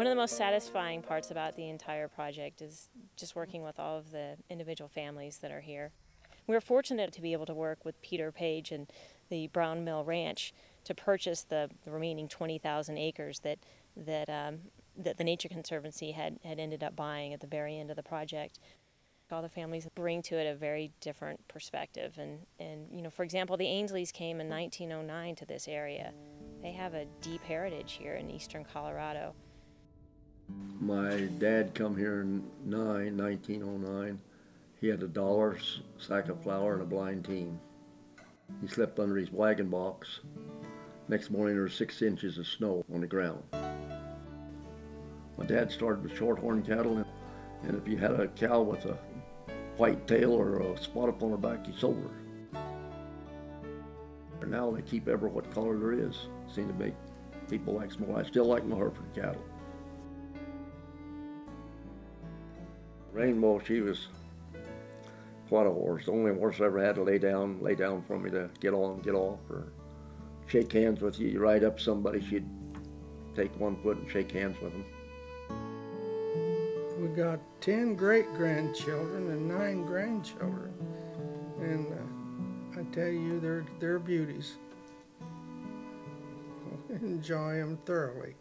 One of the most satisfying parts about the entire project is just working with all of the individual families that are here. We were fortunate to be able to work with Peter Page and the Brown Mill Ranch to purchase the remaining 20,000 acres that the Nature Conservancy had ended up buying at the very end of the project. All the families bring to it a very different perspective. And you know, for example, the Ainsleys came in 1909 to this area. They have a deep heritage here in eastern Colorado. My dad come here in 1909. He had $1 sack of flour and a blind team. He slept under his wagon box. Next morning there was 6 inches of snow on the ground. My dad started with shorthorn cattle, and if you had a cow with a white tail or a spot up on her back, you sold her. Now they keep ever what color there is. Seem to make people like more. I still like my Hereford cattle. Rainbow, she was quite a horse. The only horse I ever had to lay down for me to get on, get off, or shake hands with you. You ride up somebody, she'd take one foot and shake hands with them. We got 10 great-grandchildren and 9 grandchildren, and I tell you, they're beauties. Enjoy them thoroughly.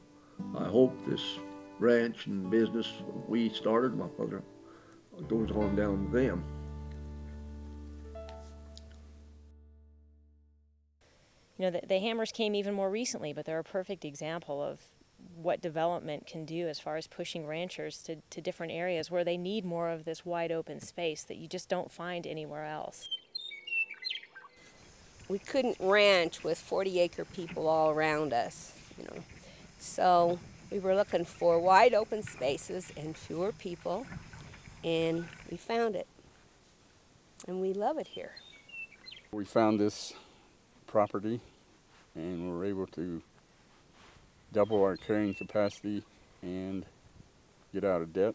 I hope this ranch and business we started, my father, goes on down with them. You know, the Hammers came even more recently, but they're a perfect example of what development can do as far as pushing ranchers to different areas where they need more of this wide open space that you just don't find anywhere else. We couldn't ranch with 40-acre people all around us, you know. So we were looking for wide open spaces and fewer people, and we found it. And we love it here. We found this property and we were able to double our carrying capacity and get out of debt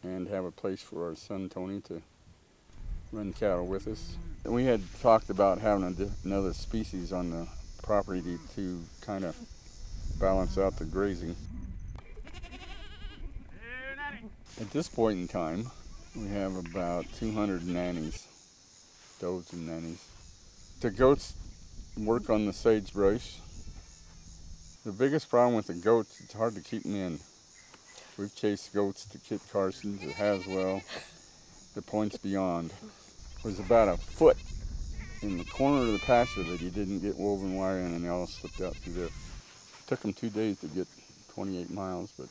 and have a place for our son Tony to run cattle with us. And we had talked about having another species on the property to kind of balance out the grazing. At this point in time, we have about 200 nannies, does and nannies. The goats work on the sagebrush. The biggest problem with the goats, it's hard to keep them in. We've chased goats to Kit Carson's, to Haswell, the points beyond. It was about a foot in the corner of the pasture that he didn't get woven wire in, and they all slipped out through there. It took them 2 days to get 28 miles, but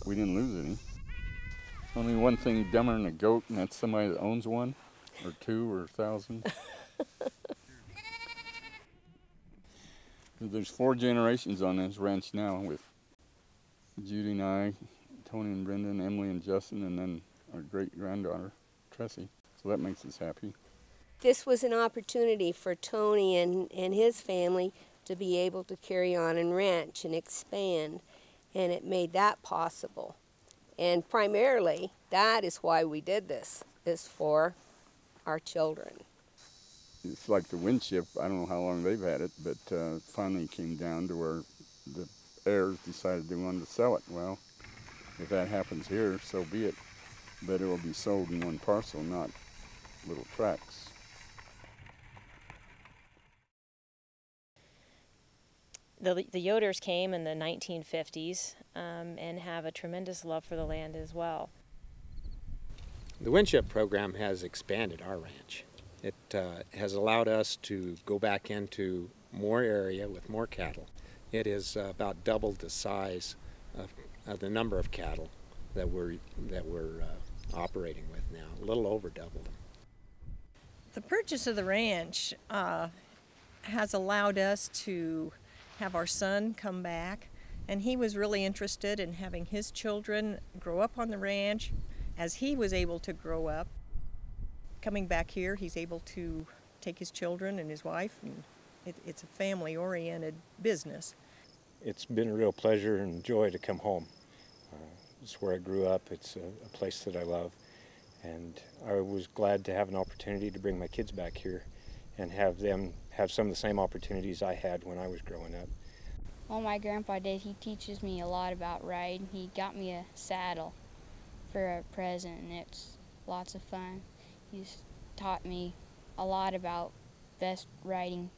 we didn't lose any. Only one thing dumber than a goat, and that's somebody that owns one, or 2, or 1,000. There's 4 generations on this ranch now, with Judy and I, Tony and Brendan, Emily and Justin, and then our great-granddaughter, Tressie. So that makes us happy. This was an opportunity for Tony and his family to be able to carry on and ranch and expand, and it made that possible. And primarily, that is why we did this, is for our children. It's like the Winship. I don't know how long they've had it, but finally came down to where the heirs decided they wanted to sell it. Well, if that happens here, so be it. But it will be sold in one parcel, not little tracts. The Yoders came in the 1950s and have a tremendous love for the land as well. The Winship program has expanded our ranch. It has allowed us to go back into more area with more cattle. It is about double the size of the number of cattle that we're operating with now, a little over double them. The purchase of the ranch has allowed us to have our son come back, and he was really interested in having his children grow up on the ranch as he was able to grow up. Coming back here, he's able to take his children and his wife, and it's a family-oriented business. It's been a real pleasure and joy to come home. It's where I grew up. It's a place that I love, and I was glad to have an opportunity to bring my kids back here and have them have some of the same opportunities I had when I was growing up. Well, my grandpa did. He teaches me a lot about riding. He got me a saddle for a present, and it's lots of fun. He's taught me a lot about best riding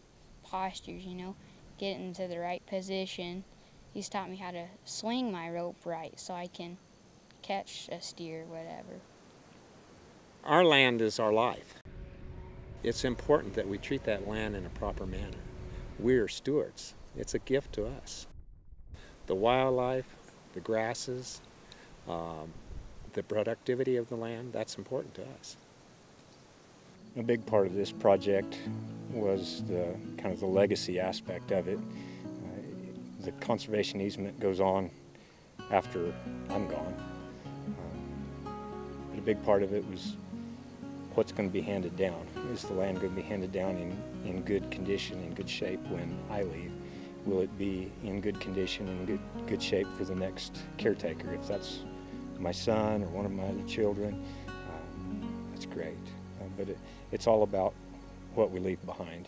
postures, you know, getting into the right position. He's taught me how to swing my rope right so I can catch a steer, whatever. Our land is our life. It's important that we treat that land in a proper manner. We're stewards. It's a gift to us. The wildlife, the grasses, the productivity of the land, that's important to us. A big part of this project was the kind of the legacy aspect of it. The conservation easement goes on after I'm gone. But a big part of it was what's going to be handed down. Is the land going to be handed down in good condition, in good shape when I leave? Will it be in good condition, in good shape for the next caretaker? If that's my son or one of my other children, that's great. But it's all about what we leave behind.